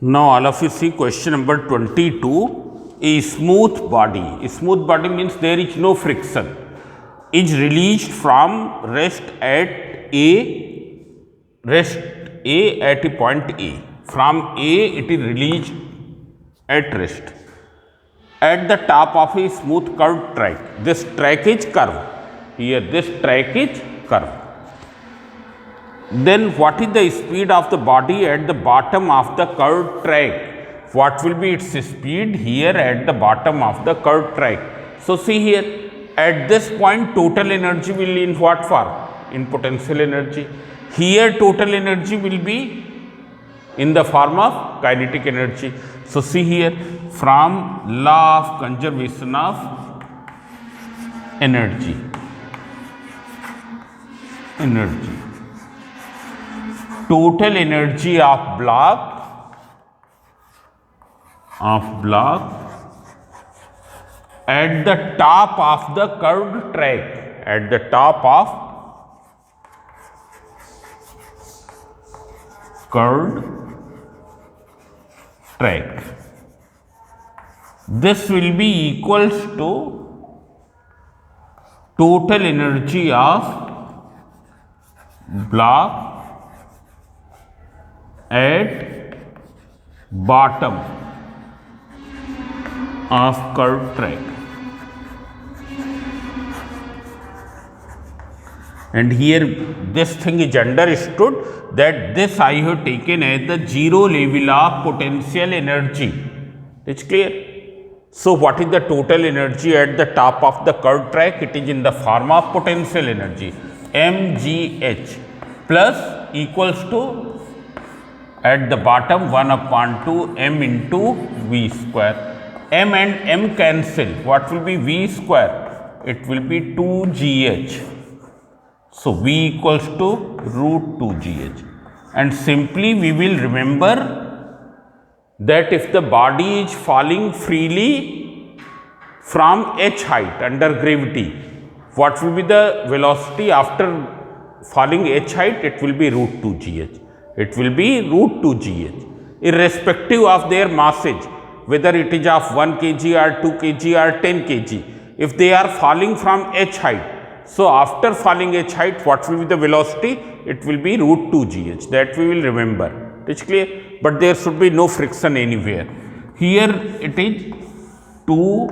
Now all of you see question number 22. A smooth body. A smooth body means there is no friction. Is released from rest at a point A. From A it is released at rest. At the top of a smooth curved track. This track is curved. Here this track is curved. Then what is the speed of the body at the bottom of the curved track? What will be its speed here at the bottom of the curved track? So see here, at this point total energy will in what form? In potential energy. Here total energy will be in the form of kinetic energy. So see here, from law of conservation of energy. Total energy of block at the top of the curved track, at the top of curved track. This will be equals to total energy of block at bottom of curved track. And here this thing is understood that this I have taken as the zero level of potential energy. It's clear? So what is the total energy at the top of the curved track? It is in the form of potential energy, mgh plus equals to at the bottom 1/2 m into v square. M and m cancel. What will be v square? It will be 2gh. So v equals to root 2gh. And simply we will remember that if the body is falling freely from h height under gravity, what will be the velocity after falling h height? It will be root 2gh. It will be root 2gh, irrespective of their massage, whether it is of 1 kg or 2 kg or 10 kg. If they are falling from h height, so after falling h height, what will be the velocity? It will be root 2gh. That we will remember. It's clear? But there should be no friction anywhere. Here it is 2,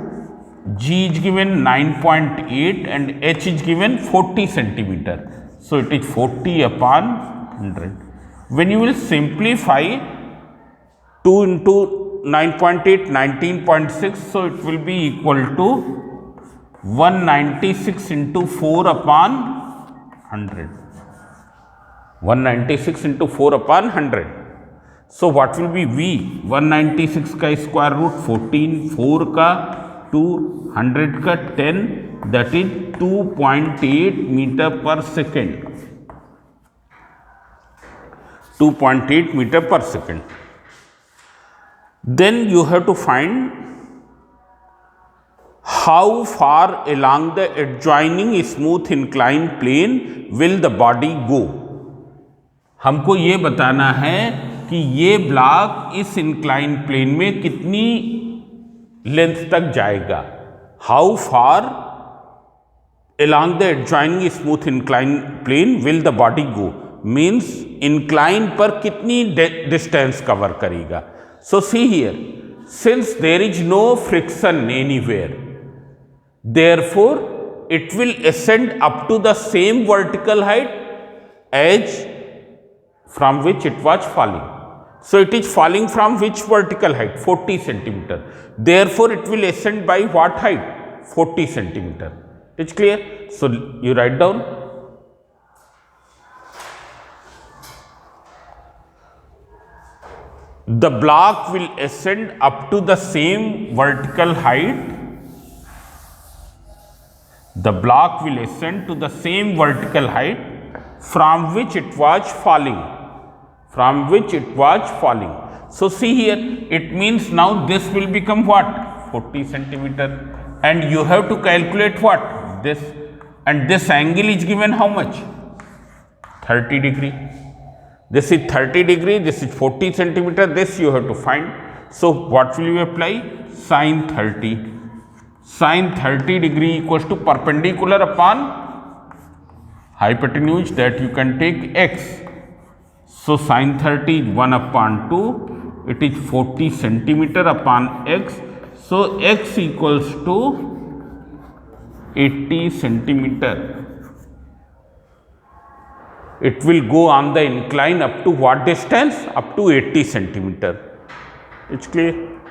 g is given 9.8 and h is given 40 centimeter. So it is 40/100. When you will simplify 2 into 9.8, 19.6, so it will be equal to 196 into 4/100. 196 into 4/100. So what will be V? 196 का square root 14, 4 का 2, 100 का 10, that is 2.8 meter per second. 2.8 meter per second. Then you have to find how far along the adjoining smooth inclined plane will the body go. हमको ये बताना है कि ये block इस इंक्लाइन प्लेन में कितनी लेंथ तक जाएगा. How far along the adjoining smooth inclined plane will the body go means incline पर कितनी distance cover करेगा. So see here, since there is no friction anywhere, therefore it will ascend up to the same vertical height as from which it was falling. So it is falling from which vertical height? 40 centimeter. Therefore it will ascend by what height? 40 centimeter. It's clear? So you write down. The block will ascend up to the same vertical height. The block will ascend to the same vertical height from which it was falling. From which it was falling. So see here, it means now this will become what? 40 centimeter. And you have to calculate what? This. And this angle is given how much? 30 degree. This is 30 degree, this is 40 centimeter, this you have to find. So what will you apply? Sine 30. Sine 30 degree equals to perpendicular upon hypotenuse, that you can take x. So sine 30 is 1 upon 2, it is 40 centimeter upon x. So x equals to 80 centimeter. It will go on the incline up to what distance? Up to 80 centimeter. It's clear?